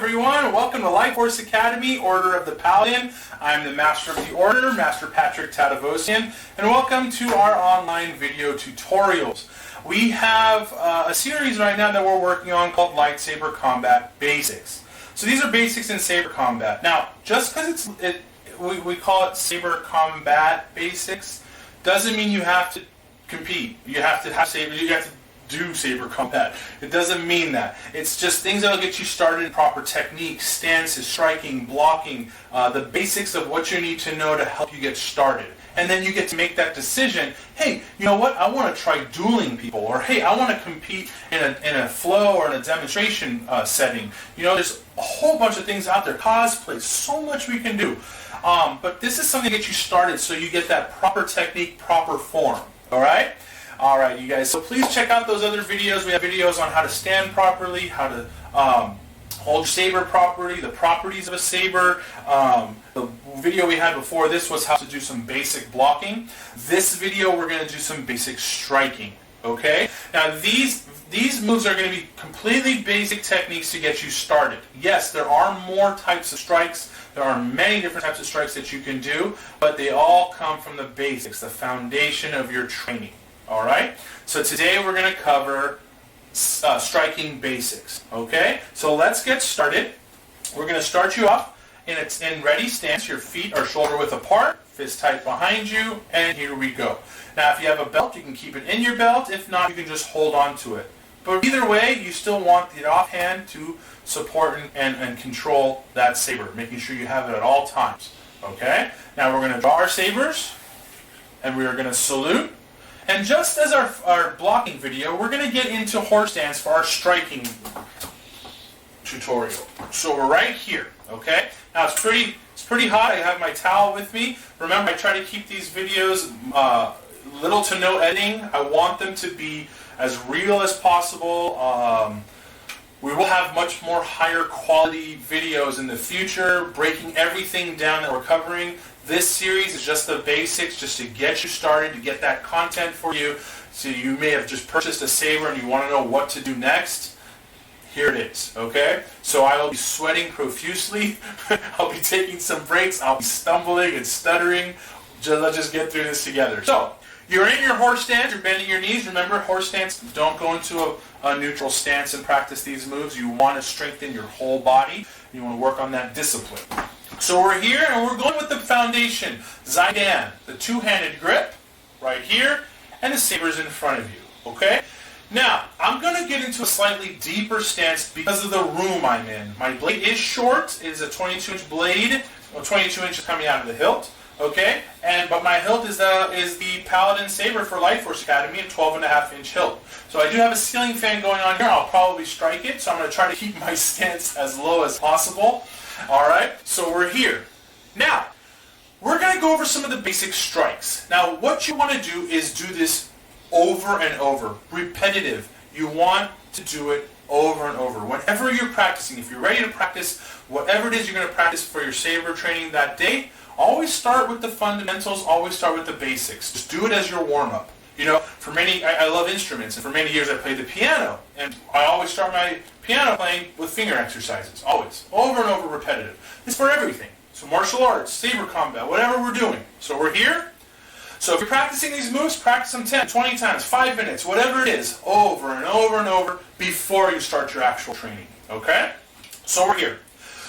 everyone. Welcome to Life Force Academy, Order of the Paladin. I'm the Master of the Order, Master Patrick Tadavosian, and welcome to our online video tutorials. We have a series right now that we're working on called Lightsaber Combat Basics. So these are basics in saber combat. Now, just because we call it Saber Combat Basics doesn't mean you have to compete. You have to have saber. You have to do saber combat. It doesn't mean that. It's just things that will get you started in proper techniques, stances, striking, blocking, the basics of what you need to know to help you get started. And then you get to make that decision, hey, you know what, I want to try dueling people, or hey, I want to compete in a flow or in a demonstration setting. You know, there's a whole bunch of things out there, cosplay, so much we can do. But this is something to get you started so you get that proper technique, proper form, all right? All right, you guys, so please check out those other videos. We have videos on how to stand properly, how to hold your saber properly, the properties of a saber. The video we had before this was how to do some basic blocking. This video, we're going to do some basic striking, okay? Now, these moves are going to be completely basic techniques to get you started. Yes, there are more types of strikes. There are many different types of strikes that you can do, but they all come from the basics, the foundation of your training. All right, so today we're going to cover striking basics, okay? So let's get started. We're going to start you off in ready stance. Your feet are shoulder width apart, fist tight behind you, and here we go. Now, if you have a belt, you can keep it in your belt. If not, you can just hold on to it. But either way, you still want the offhand to support and control that saber, making sure you have it at all times, okay? Now, we're going to draw our sabers, and we are going to salute. And just as our blocking video, we're going to get into horse stance for our striking tutorial. So we're right here, okay? Now it's pretty hot. I have my towel with me. Remember, I try to keep these videos little to no editing. I want them to be as real as possible. We will have much more higher quality videos in the future, breaking everything down that we're covering. This series is just the basics, just to get you started, to get that content for you. So you may have just purchased a saber and you want to know what to do next. Here it is, okay? So I will be sweating profusely. I'll be taking some breaks. I'll be stumbling and stuttering. Let's just get through this together. So you're in your horse stance. You're bending your knees. Remember, horse stance, don't go into a neutral stance and practice these moves. You want to strengthen your whole body. You want to work on that discipline. So we're here, and we're going with the foundation. Zaidan, the two-handed grip, right here, and the saber's in front of you, okay? Now, I'm going to get into a slightly deeper stance because of the room I'm in. My blade is short. It is a 22-inch blade, 22 inches coming out of the hilt, okay? But my hilt is the Paladin Saber for Life Force Academy, a 12.5-inch hilt. So I do have a ceiling fan going on here. I'll probably strike it, so I'm going to try to keep my stance as low as possible. All right, so we're here. Now, we're going to go over some of the basic strikes. Now, what you want to do is do this over and over, repetitive. You want to do it over and over. Whenever you're practicing, if you're ready to practice whatever it is you're going to practice for your saber training that day, always start with the fundamentals, always start with the basics. Just do it as your warm-up. You know, for many, I love instruments, and for many years I played the piano, and I always start my piano playing with finger exercises, always, over and over, repetitive. It's for everything. So martial arts, saber combat, whatever we're doing. So we're here. So if you're practicing these moves, practice them 10, 20 times, 5 minutes, whatever it is, over and over and over before you start your actual training, okay? So we're here.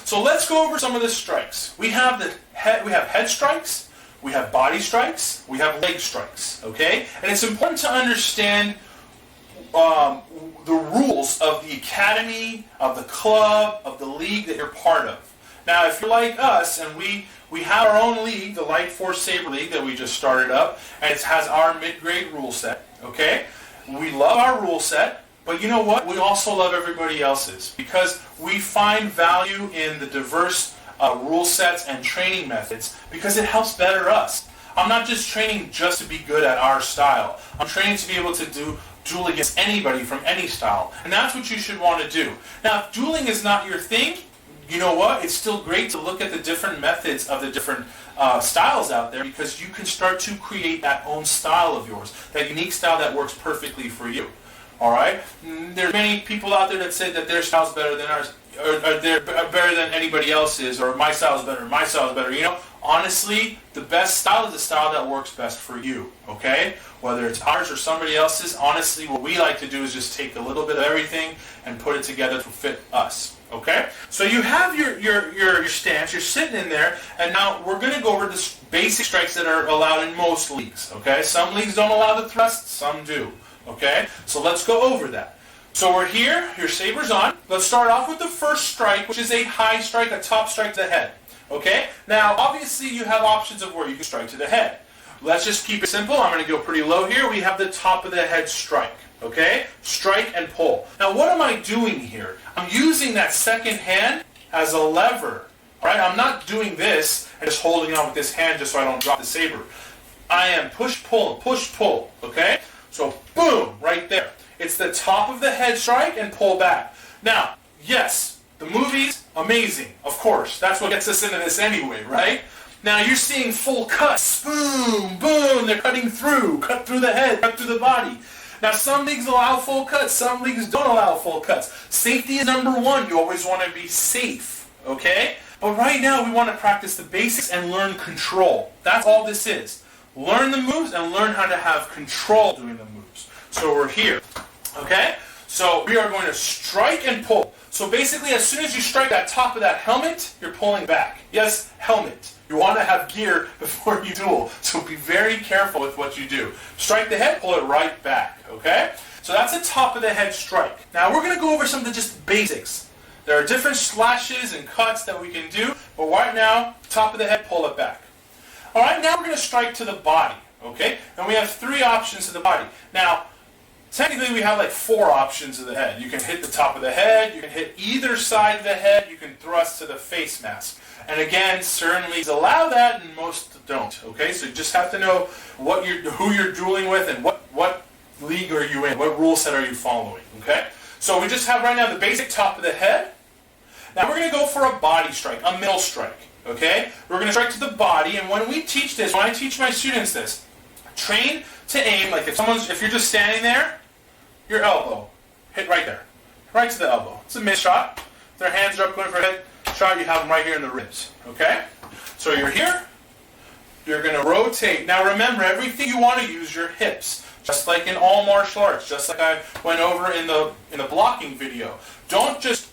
So let's go over some of the strikes. We have head strikes. We have body strikes, we have leg strikes, okay? And it's important to understand the rules of the academy, of the club, of the league that you're part of. Now, if you're like us, and we have our own league, the Light Force Saber League that we just started up, and it has our mid-grade rule set, okay? We love our rule set, but you know what? We also love everybody else's, because we find value in the diverse rule sets and training methods because it helps better us. I'm not just training just to be good at our style. I'm training to be able to duel against anybody from any style. And that's what you should want to do. Now, if dueling is not your thing, you know what? It's still great to look at the different methods of the different styles out there, because you can start to create that own style of yours, that unique style that works perfectly for you. All right. There's many people out there that say that their style's better than ours, or they're better than anybody else's, or my style's better, my style's better. You know, honestly, the best style is the style that works best for you. Okay. Whether it's ours or somebody else's, honestly, what we like to do is just take a little bit of everything and put it together to fit us. Okay? So you have your stance, you're sitting in there, and now we're going to go over the basic strikes that are allowed in most leagues. Okay? Some leagues don't allow the thrust, some do. Okay? So let's go over that. So we're here, your saber's on. Let's start off with the first strike, which is a high strike, a top strike to the head. Okay? Now, obviously, you have options of where you can strike to the head. Let's just keep it simple. I'm going to go pretty low here. We have the top of the head strike. Okay? Strike and pull. Now, what am I doing here? I'm using that second hand as a lever. All right? I'm not doing this and just holding on with this hand just so I don't drop the saber. I am push-pull, push-pull. Okay? So, boom, right there. It's the top of the head strike and pull back. Now, yes, the movies, amazing. Of course. That's what gets us into this anyway, right? Now you're seeing full cuts. Boom, boom. They're cutting through. Cut through the head, cut through the body. Now some leagues allow full cuts. Some leagues don't allow full cuts. Safety is number one. You always want to be safe. Okay? But right now we want to practice the basics and learn control. That's all this is. Learn the moves and learn how to have control doing the moves. So we're here. Okay? So we are going to strike and pull. So basically as soon as you strike that top of that helmet, you're pulling back. Yes, helmet. You want to have gear before you duel, so be very careful with what you do. Strike the head, pull it right back, okay? So that's a top of the head strike. Now we're going to go over some of the just basics. There are different slashes and cuts that we can do, but right now, top of the head, pull it back. All right, now we're going to strike to the body, okay? And we have 3 options to the body. Now, technically we have like 4 options to the head. You can hit the top of the head, you can hit either side of the head, you can thrust to the face mask. And again, certain leagues allow that and most don't. Okay, so you just have to know who you're dueling with and what league are you in, what rule set are you following. Okay, so we just have right now the basic top of the head. Now we're going to go for a body strike, a middle strike. Okay, we're going to strike to the body, and when we teach this, when I teach my students this, train to aim like if you're just standing there, your elbow, hit right there, right to the elbow. It's a miss shot. If their hands are up going for a head shot, you have them right here in the ribs, okay? So you're here, you're going to rotate. Now remember, everything you want to use your hips, just like in all martial arts, just like I went over in the blocking video. Don't just,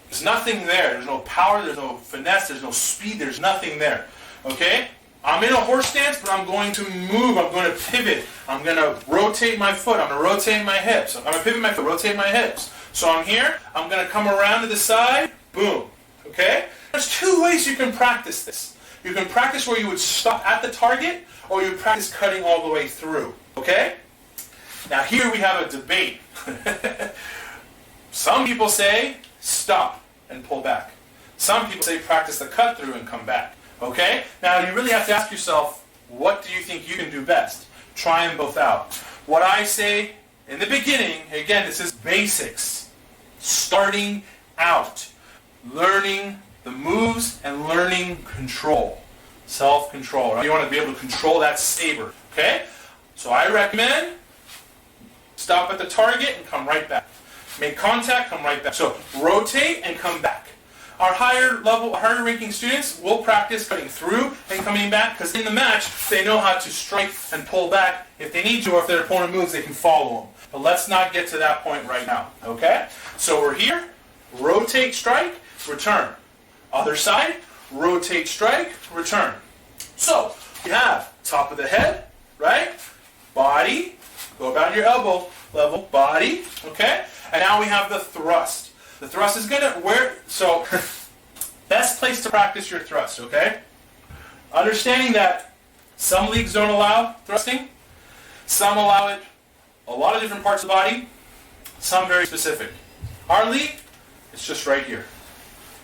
there's nothing there. There's no power, there's no finesse, there's no speed, there's nothing there, okay? I'm in a horse stance, but I'm going to move, I'm going to pivot, I'm going to rotate my foot, I'm going to rotate my hips, I'm going to pivot my foot, rotate my hips. So I'm here, I'm going to come around to the side, boom, okay? There's 2 ways you can practice this. You can practice where you would stop at the target, or you practice cutting all the way through, okay? Now here we have a debate. Some people say stop and pull back. Some people say practice the cut through and come back, okay? Now you really have to ask yourself, what do you think you can do best? Try them both out. What I say in the beginning, again, this is basics. Starting out, learning the moves and learning control, self-control. Right? You want to be able to control that saber, okay? So I recommend stop at the target and come right back. Make contact, come right back. So rotate and come back. Our higher level, higher ranking students will practice cutting through and coming back because in the match, they know how to strike and pull back if they need to, or if their opponent moves, they can follow them. But let's not get to that point right now, okay? So we're here, rotate, strike, return. Other side, rotate, strike, return. So you have top of the head, right? Body, go about your elbow level, body, okay? And now we have the thrust. The thrust is going to, so best place to practice your thrust, okay? Understanding that some leagues don't allow thrusting, some allow it a lot of different parts of the body, some very specific. Our league, it's just right here.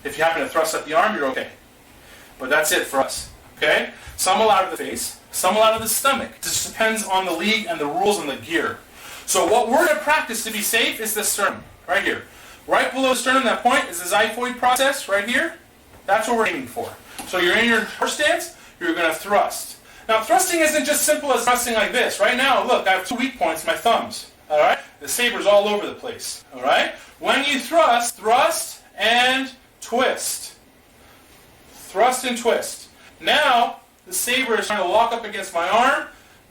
If you happen to thrust up the arm, you're okay. But that's it for us, okay? Some allow it to the face, some allow it to the stomach. It just depends on the league and the rules and the gear. So what we're going to practice to be safe is the sternum, right here. Right below the sternum, that point, is the xiphoid process, right here. That's what we're aiming for. So you're in your horse stance, you're going to thrust. Now thrusting isn't just simple as thrusting like this. Right now, look, I have 2 weak points, my thumbs. All right? The saber's all over the place. All right? When you thrust, thrust and twist. Thrust and twist. Now, the saber is trying to lock up against my arm,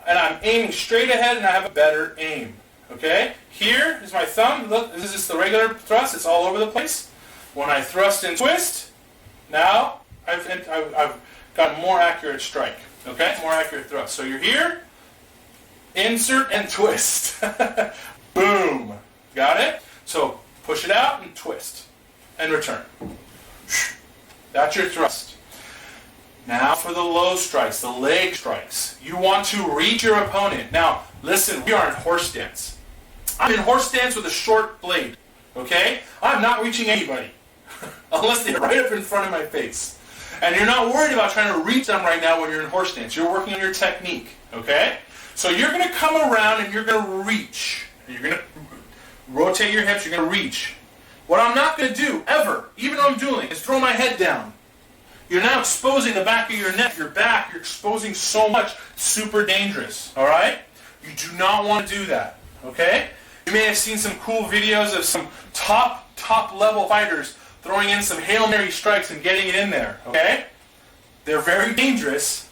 and I'm aiming straight ahead, and I have a better aim. Okay? Here is my thumb. Look, this is just the regular thrust. It's all over the place. When I thrust and twist, now I've got a more accurate strike. Okay? More accurate thrust. So you're here, insert and twist. Boom. Got it? So push it out and twist. And return. That's your thrust. Now for the low strikes, the leg strikes. You want to reach your opponent. Now, listen, we are in horse stance. I'm in horse stance with a short blade. Okay? I'm not reaching anybody. Unless they're right up in front of my face. And you're not worried about trying to reach them right now when you're in horse stance. You're working on your technique. Okay? So you're going to come around and you're going to reach. You're going to rotate your hips. You're going to reach. What I'm not going to do, ever, even though I'm dueling, is throw my head down. You're now exposing the back of your neck, your back. You're exposing so much. Super dangerous. All right? You do not want to do that. Okay? You may have seen some cool videos of some top level fighters throwing in some Hail Mary strikes and getting it in there. Okay? They're very dangerous.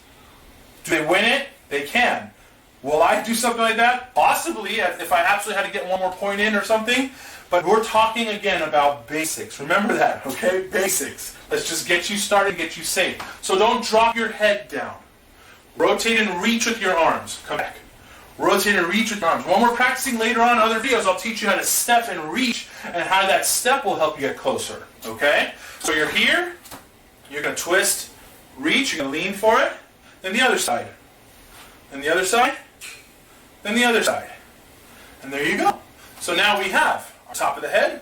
Do they win it? They can. Will I do something like that? Possibly, if I absolutely had to get one more point in or something. But we're talking again about basics. Remember that, okay? Basics. Let's just get you started, get you safe. So don't drop your head down. Rotate and reach with your arms. Come back. Rotate and reach with your arms. When we're practicing later on in other videos, I'll teach you how to step and reach and how that step will help you get closer. Okay? So you're here. You're going to twist, reach. You're going to lean for it. Then the other side. Then the other side. Then the other side. And there you go. So now we have our top of the head.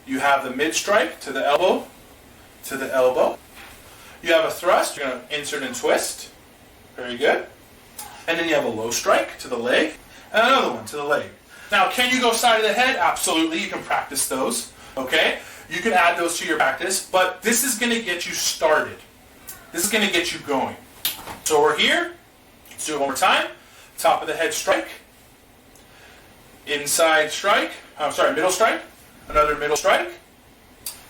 You have the mid strike to the elbow. To the elbow. You have a thrust. You're going to insert and twist. Very good. And then you have a low strike to the leg, and another one to the leg. Now, can you go side of the head? Absolutely. You can practice those. Okay? You can add those to your practice, but this is going to get you started. This is going to get you going. So we're here. Let's do it one more time. Top of the head strike. Inside strike. Middle strike. Another middle strike.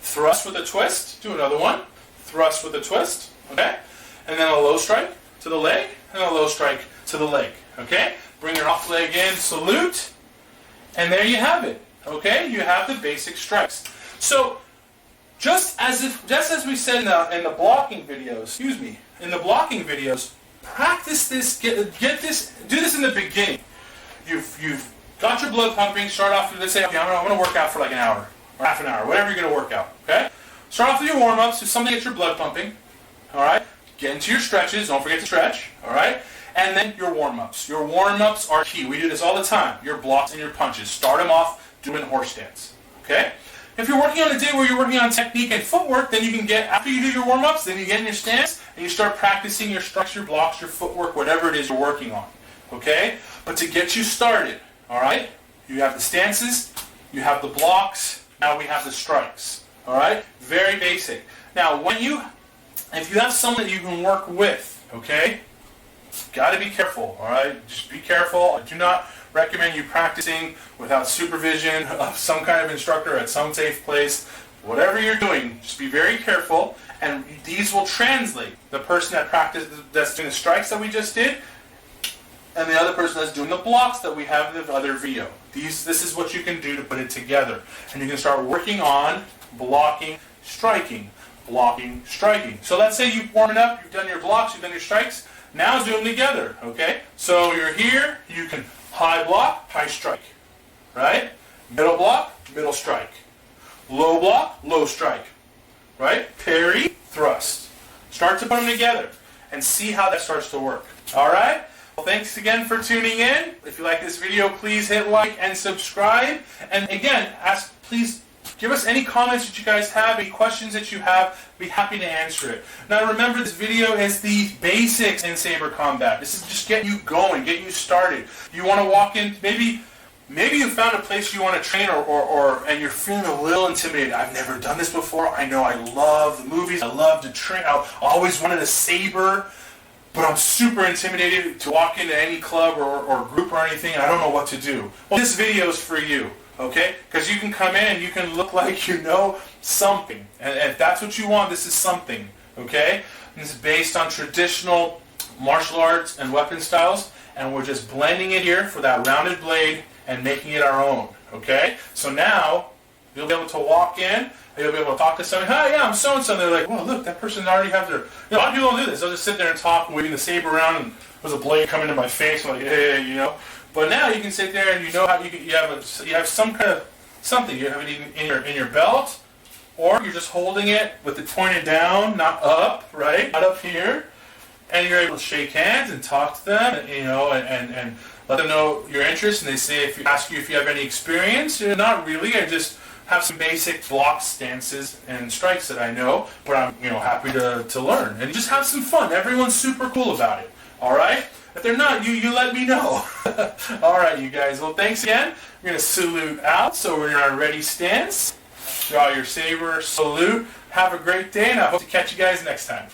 Thrust with a twist. Do another one. Thrust with a twist. Okay? And then a low strike to the leg, and a low strike to the leg. Okay? Bring your off leg in, salute, and there you have it. Okay? You have the basic strikes. So, just as we said in the blocking videos, practice this, get this, do this in the beginning. You've got your blood pumping, start off with, let's say, okay, I'm going to work out for like an hour, or half an hour, whatever you're going to work out. Okay? Start off with your warm-ups, so something gets your blood pumping. Alright? Get into your stretches. Don't forget to stretch. All right? And then your warm-ups. Your warm-ups are key. We do this all the time. Your blocks and your punches. Start them off doing horse stance. Okay? If you're working on a day where you're working on technique and footwork, then you can get, after you do your warm-ups, then you get in your stance and you start practicing your strikes, your blocks, your footwork, whatever it is you're working on. Okay? But to get you started, all right? You have the stances. You have the blocks. Now we have the strikes. All right? Very basic. Now, if you have someone that you can work with, okay, got to be careful, all right? Just be careful. I do not recommend you practicing without supervision of some kind of instructor at some safe place. Whatever you're doing, just be very careful, and these will translate. The person that's doing the strikes that we just did, and the other person that's doing the blocks that we have in the other video. This is what you can do to put it together. And you can start working on blocking, striking. Blocking, striking. So let's say you've warmed up, you've done your blocks, you've done your strikes. Now do them together, okay? So you're here, you can high block, high strike, right? Middle block, middle strike. Low block, low strike, right? Parry, thrust. Start to put them together and see how that starts to work, all right? Well, thanks again for tuning in. If you like this video, please hit like and subscribe. And again, please give us any comments that you guys have, any questions that you have. Be happy to answer it. Now remember, this video is the basics in saber combat. This is just getting you going, getting you started. You want to walk in, maybe you found a place you want to train and you're feeling a little intimidated. I've never done this before. I know I love the movies. I love to train. I always wanted a saber. but I'm super intimidated to walk into any club or group or anything, and I don't know what to do. Well, this video is for you, okay? Because you can come in and you can look like you know something. And if that's what you want, this is something, okay? And this is based on traditional martial arts and weapon styles, and we're just blending it here for that rounded blade and making it our own, okay? So now, you'll be able to walk in, and you'll be able to talk to somebody, hi, yeah, I'm so-and-so, and they're like, well, look, that person already has their... a lot of people don't do this. They'll just sit there and talk, waving the saber around, and there's a blade coming in my face, I'm like, hey, you know. But now you can sit there and you know how you have some kind of something. You have it in your belt, or you're just holding it with it pointed down, not up, right? Not up here. And you're able to shake hands and talk to them, you know, and let them know your interest. And they say, if you ask you if you have any experience, you're not really. I just have some basic block stances and strikes that I know, but I'm happy to learn and just have some fun. Everyone's super cool about it. All right. If they're not, you let me know. All right, you guys. Well, thanks again. We're gonna salute out. So we're in our ready stance. Draw your saber. Salute. Have a great day, and I hope to catch you guys next time.